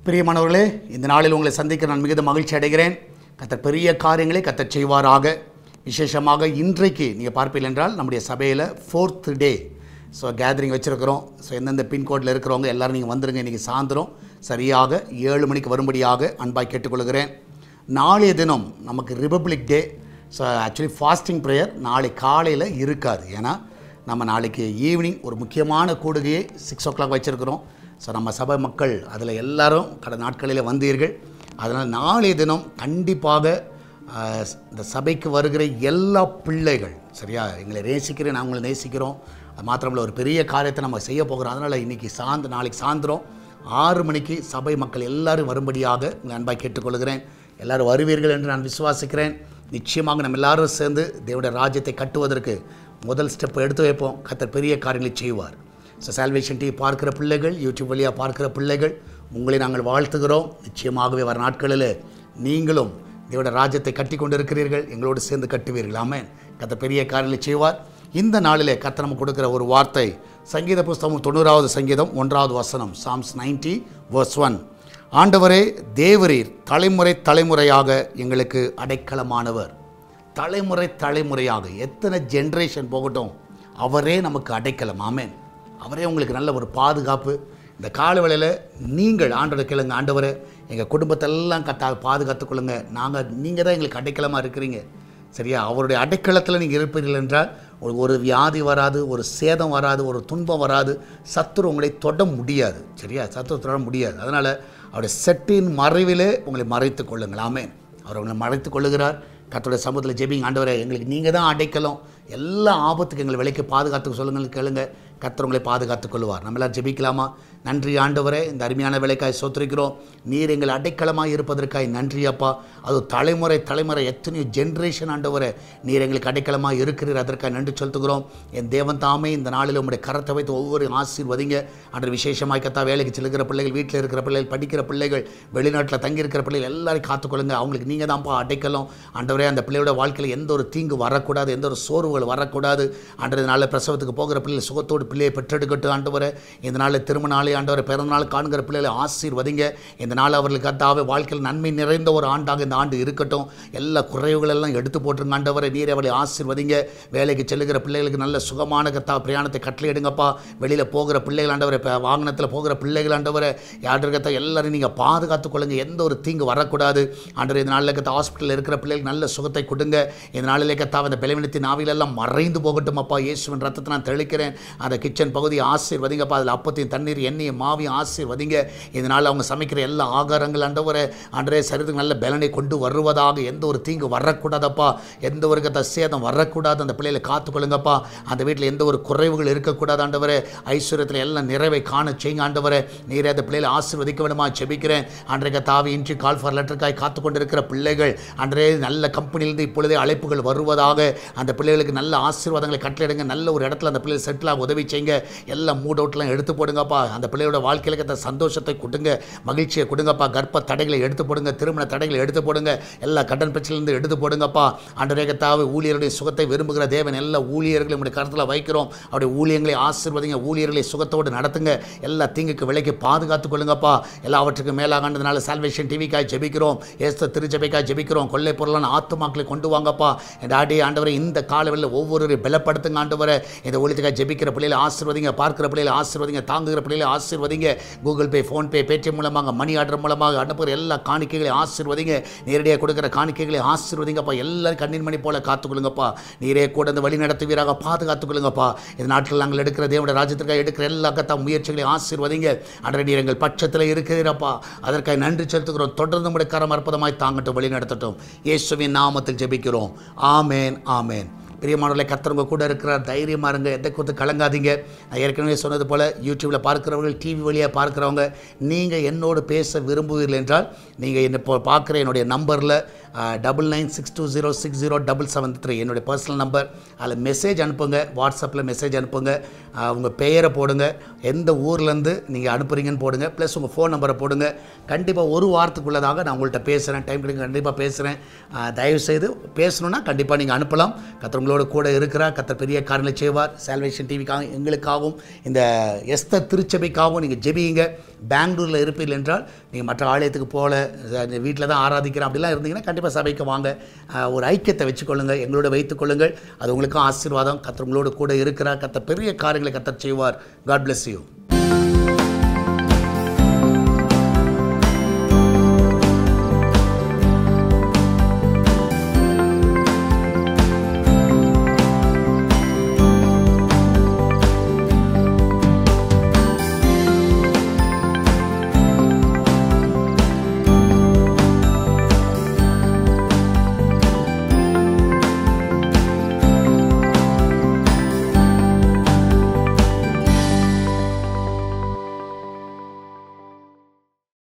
பிரியமானவர்களே, இந்த நாளில் உங்களை சந்திக்க நான் மிகுந்த மகிழ்ச்சி அடைகிறேன். கர்த்தர் பெரிய காரியங்களை கர்த்தர் செய்வாராக. விசேஷமாக இன்றைக்கு நீங்கள் பார்ப்பீர்கள் என்றால் நம்முடைய சபையில் 4th டே கேதரிங் வச்சுருக்கிறோம். எந்தெந்த பின்கோடில் இருக்கிறவங்க எல்லோரும் நீங்கள் வந்துடுங்க. இன்றைக்கி சாயந்தரம் சரியாக 7 மணிக்கு வரும்படியாக அன்பாய் கேட்டுக்கொள்கிறேன். நாளைய தினம் நமக்கு ரிபப்ளிக் டே. ஆக்சுவலி ஃபாஸ்டிங் ப்ரேயர் நாளை காலையில் இருக்காது. ஏன்னா நம்ம நாளைக்கு ஈவினிங் ஒரு முக்கியமான கூடுகையை 6 o'clock வச்சுருக்கிறோம். நம்ம சபை மக்கள் அதில் எல்லாரும் கடந்த நாட்களில் வந்தீர்கள். அதனால் நாளைய தினம் கண்டிப்பாக இந்த சபைக்கு வருகிற எல்லா பிள்ளைகள் சரியா எங்களை நேசிக்கிறேன், நாங்கள் உங்களை நேசிக்கிறோம். அது மாத்திரமில்ல, ஒரு பெரிய காரியத்தை நம்ம செய்ய போகிறோம். அதனால் இன்றைக்கி நாளைக்கு சாயந்தரம் 6 மணிக்கு சபை மக்கள் எல்லோரும் வரும்படியாக உங்களை அன்பாக கேட்டுக்கொள்கிறேன். எல்லோரும் வருவீர்கள் என்று நான் விசுவாசிக்கிறேன். நிச்சயமாக நம்ம எல்லோரும் சேர்ந்து தேவனுடைய ராஜ்யத்தை கட்டுவதற்கு முதல் ஸ்டெப் எடுத்து வைப்போம். கர்த்தர் பெரிய காரியங்களை செய்வார். சால்வேஷன் டிவி பார்க்கிற பிள்ளைகள், யூடியூப் வழியாக பார்க்கிற பிள்ளைகள், உங்களை நாங்கள் வாழ்த்துகிறோம். நிச்சயமாகவே வர நாட்களில் நீங்களும் தேவனுடைய ராஜ்யத்தை கட்டி கொண்டு இருக்கிறீர்கள், எங்களோடு சேர்ந்து கட்டுவீர்கள். ஆமென். கர்த்தர் பெரிய காரியங்களை செய்வார். இந்த நாளிலே கர்த்தர் நமக்கு கொடுக்கிற ஒரு வார்த்தை சங்கீத புஸ்தகம் 90வது சங்கீதம் 1வது வசனம், Psalms 90 verse 1. ஆண்டவரே தேவரீர் தலைமுறை தலைமுறையாக எங்களுக்கு அடைக்கலமானவர். தலைமுறை தலைமுறையாக எத்தனை ஜென்ரேஷன் போகட்டும், அவரே நமக்கு அடைக்கலம். ஆமென். அவரே உங்களுக்கு நல்ல ஒரு பாதுகாப்பு. இந்த காலவேளையில் நீங்கள் ஆண்டவரை கேளுங்க, ஆண்டவரை எங்கள் குடும்பத்தெல்லாம் பாதுகாத்துக்கொள்ளுங்க. நீங்கள் தான் எங்களுக்கு அடைக்கலமாக இருக்கிறீங்க சரியா. அவருடைய அடைக்கலத்தில் நீங்கள் இருப்பீர்கள் என்றால் ஒரு வியாதி வராது, ஒரு சேதம் வராது, ஒரு துன்பம் வராது. சத்துரு உங்களை தொட முடியாது சரியா, சத்துரு தொட முடியாது. அதனால் அவருடைய செட்டின் மறைவிலே உங்களை மறைத்து கொள்ளுங்கள். ஆமென். அவர் உங்களை மறைத்து கொள்ளுகிறார். கர்த்தருடைய சமூகத்தில் ஜெபிங்க, ஆண்டவரே எங்களுக்கு நீங்கள் தான் அடைக்கலம், எல்லா ஆபத்துக்கு எங்களை விலைக்கு பாதுகாத்துக்க சொல்லுங்கள் கேளுங்க. கர்த்தர் உங்களை பாதுகாத்துக் கொள்வார். நம்ம எல்லோரும் ஜெபிக்கலாமா? நன்றி ஆண்டவரே, இந்த அருமையான வேலைக்காய் சோத்திரிக்கிறோம். நீர் எங்கள் அடைக்கலமாக இருப்பதற்காய் நன்றி அப்பா. அது தலைமுறை தலைமுறை எத்தனையோ ஜென்ரேஷன் ஆண்டவரே நீர் எங்களுக்கு அடைக்கலமாக இருக்கிறீர், அதற்காக நன்றி செலுத்துகிறோம். என் தேவன் தாமே இந்த நாளில் உங்களுடைய கரத்தை வைத்து ஒவ்வொரு ஆசீர்வதிங்க. அன்று விசேஷமாக கத்தா வேலைக்கு செல்கிற பிள்ளைகள், வீட்டில் இருக்கிற பிள்ளைகள், படிக்கிற பிள்ளைகள், வெளிநாட்டில் தங்கியிருக்கிற பிள்ளைகள் எல்லாரையும் காத்துக்கொள்ளுங்க. அவங்களுக்கு நீங்கள் தான்ப்பா அடைக்கலம் ஆண்டவரே. அந்த பிள்ளையோட வாழ்க்கையில் எந்த ஒரு தீங்கு வரக்கூடாது, எந்த ஒரு சோர்வுகள் வரக்கூடாது. அன்றைய நாளில் பிரசவத்துக்கு போகிற பிள்ளைகள் சுகத்தோடு பிள்ளையை பெற்றெடுக்கட்டும் ஆண்டவரே. இந்த நாளில் திருமண நாளை ஆண்டவரை பிறந்த நாள் காண்கிற பிள்ளைகளை ஆசீர்வதிங்க. இந்த நாள் அவர்களுக்கு கர்த்தாவே வாழ்க்கையில் நன்மை நிறைந்த ஒரு ஆண்டாக இந்த ஆண்டு இருக்கட்டும். எல்லா குறைவுகளெல்லாம் எடுத்து போட்டுருங்க ஆண்டவரை. நீர் அவளை ஆசீர்வதிங்க. வேலைக்கு செல்லுகிற பிள்ளைகளுக்கு நல்ல சுகமான கர்த்தா பிரயாணத்தை கட்டளையிடுங்கப்பா. வெளியில் போகிற பிள்ளைகள் ஆண்டவரை, வாகனத்தில் போகிற பிள்ளைகள் ஆண்டவரை யாரு கர்த்தா எல்லாரையும் நீங்கள் பாதுகாத்துக் கொள்ளுங்க. எந்த ஒரு தீங்கு வரக்கூடாது ஆண்டவரை. இந்த நாளில் கர்த்தா ஹாஸ்பிட்டலில் இருக்கிற பிள்ளைகளுக்கு நல்ல சுகத்தை கொடுங்க. இந்த நாளிலே கர்த்தா அந்த பலவீனத்தின் ஆவிலெல்லாம் மறைந்து போகட்டும் அப்பா. இயேசுவின் ரத்தத்தை நான் தெளிக்கிறேன். அந்த கிச்சன் பகுதியை ஆசீர்வதிங்கப்பா. அதில் அப்பத்தையும் தண்ணீர் எண்ணெயும் மாவியும் ஆசீர்வதிங்க. இதனால் அவங்க சமைக்கிற எல்லா ஆகாரங்கள் ஆண்டவரை அன்றைய சரீரத்துக்கு நல்ல பலனை கொண்டு வருவதாக. எந்த ஒரு தீங்கு வரக்கூடாதப்பா, எந்த ஒரு சேதம் வரக்கூடாது. அந்த பிள்ளைகளை காத்துக்கொள்ளுங்கப்பா. அந்த வீட்டில் எந்த ஒரு குறைவுகள் இருக்கக்கூடாது ஆண்டவரை. ஐஸ்வர்யத்தில் எல்லாம் நிறைவை காண செய்யுங்க ஆண்டவரை. நீரே அந்த பிள்ளைகளை ஆசீர்வதிக்க வேண்டுமா ஜெபிக்கிறேன். அன்றைய தாவி இன்றி கால் ஃபார் லெட்டருக்காய் காத்து கொண்டிருக்கிற பிள்ளைகள் அன்றைய நல்ல கம்பெனியிலிருந்து இப்பொழுதே அழைப்புகள் வருவதாக. அந்த பிள்ளைகளுக்கு நல்ல ஆசீர்வாதங்களை கட்டளையிடுங்க. நல்ல ஒரு இடத்துல அந்த பிள்ளைகள் செட்டிலாக உதவி செய்யுங்க. எல்லாம் மூட் அவுட்லாம் எடுத்து போடுங்கப்பா. அந்த பிள்ளையோட வாழ்க்கையில் சந்தோஷத்தை கொடுங்க, மகிழ்ச்சியை கொடுங்கப்பா. கர்ப்ப தடைகளை எடுத்து போடுங்க, திருமண தடைகளை எடுத்து போடுங்க, எல்லா கடன் பிரச்சனையிலிருந்து எடுத்து போடுங்கப்பா. ஆண்டவரே ஊழியருடைய சுகத்தை விரும்புகிற தேவன் எல்லா ஊழியர்களையும் உடைய கருத்தில் வைக்கிறோம். அவருடைய ஊழியர்களை ஆசீர்வதிங்க. ஊழியர்களை சுகத்தோடு நடத்துங்க. எல்லா தீங்குக்கு விலைக்கு பாதுகாத்துக் கொள்ளுங்கப்பா. எல்லாவற்றுக்கும் மேலாக ஆண்டதுனால சால்வேஷன் டிவிக்காய் ஜெபிக்கிறோம், ஏஸ்த திருச்சபைக்காய் ஜெபிக்கிறோம். கொள்ளை பொருளான ஆத்துமாக்களை கொண்டு வாங்கப்பா. டாடி ஆண்டவரை இந்த காலவெளியில் ஒவ்வொரு பலப்படுத்துங்க ஆண்டவரை. இந்த ஊழியத்துக்காய் ஜெபிக்கிற பிள்ளைகளை ஆசீர்வதிங்க, பார்க்கிற பிள்ளைகளை ஆசீர்வதிங்க, தாங்குகிற பிள்ளைகளை ஆசீர்வதிங்க. கூகுள் பே, ஃபோன்பே, பேடிஎம் மூலமாக, மணி ஆர்டர் மூலமாக அனுப்புகிற எல்லா காணிக்கைகளை ஆசீர்வதிங்க. நேரடியாக கொடுக்குற காணிக்கைகளை ஆசீர்வதிங்கப்பா. எல்லாரும் கண்ணின் மணி போல காத்துக்கொள்ளுங்கப்பா. நீரே கூட அந்த வழி நடத்துவீராக பாதுகாத்துக்கொள்ளுங்கப்பா. இந்த நாட்டில் நாங்கள் எடுக்கிற தேவனுடைய ராஜ்யத்திற்காக எடுக்கிற எல்லா முயற்சிகளை ஆசீர்வதிங்க. அன்றைய நீர் எங்கள் பட்சத்தில் இருக்கிறீரப்பா. அதற்காக நன்றி செலுத்துகிறோம். தொடர்ந்து உடைய கரம் அற்புதமாய் தாங்கட்டும், வழி நடத்தட்டும். இயேசுவின் நாமத்தில் ஜெபிக்கிறோம். ஆமேன், ஆமேன். பிரியமானவர்களே, கர்த்தர் கூட இருக்கிறார். தைரியமாக இருங்க, எதை கொடுத்து கலங்காதீங்க. நான் ஏற்கனவே சொன்னது போல் யூடியூப்பில் பார்க்குறவர்கள், டிவி வழியாக பார்க்குறவங்க, நீங்கள் என்னோடு பேச விரும்புவீர்கள் என்றால் நீங்கள் என்னை பார்க்குற என்னுடைய நம்பரில் 9962060773 என்னுடைய பர்சனல் நம்பர். அதில் மெசேஜ் அனுப்புங்க, வாட்ஸ்அப்பில் மெசேஜ் அனுப்புங்க. உங்கள் பெயரை போடுங்க, எந்த ஊர்லேருந்து நீங்கள் அனுப்புகிறீங்கன்னு போடுங்க, ப்ளஸ் உங்கள் ஃபோன் நம்பரை போடுங்க. கண்டிப்பாக ஒரு வாரத்துக்குள்ளதாக நான் உங்கள்கிட்ட பேசுகிறேன், டைம் கிடைக்கும் கண்டிப்பாக பேசுகிறேன். தயவுசெய்து பேசணுன்னா கண்டிப்பாக நீங்கள் அனுப்பலாம். கர்த்தர் உங்களோட கூட இருக்கிறார். கர்த்தர் பெரிய காரியங்களை செய்வார். சால்வேஷன் டிவிக்காக எங்களுக்காகவும் இந்த எஸ்தர் திருச்சபைக்காகவும் நீங்கள் ஜெபியுங்க. பெங்களூரில் இருப்பீர்கள் என்றால் நீங்கள் மற்ற ஆலயத்துக்கு போகல, வீட்டில் தான் ஆராதிக்கிறேன் அப்படிலாம் இருந்தீங்கன்னா கண்டிப்பாக சபைக்கு வாங்க. ஒரு ஐக்கியத்தை வச்சுக்கொள்ளுங்கள், எங்களோட வைத்துக்கொள்ளுங்கள். அது உங்களுக்கும் ஆசீர்வாதம். கர்த்தர் உங்களோட கூட இருக்கிறார். கர்த்தர் பெரிய காரியங்களை கர்த்தர் செய்வார். God bless you.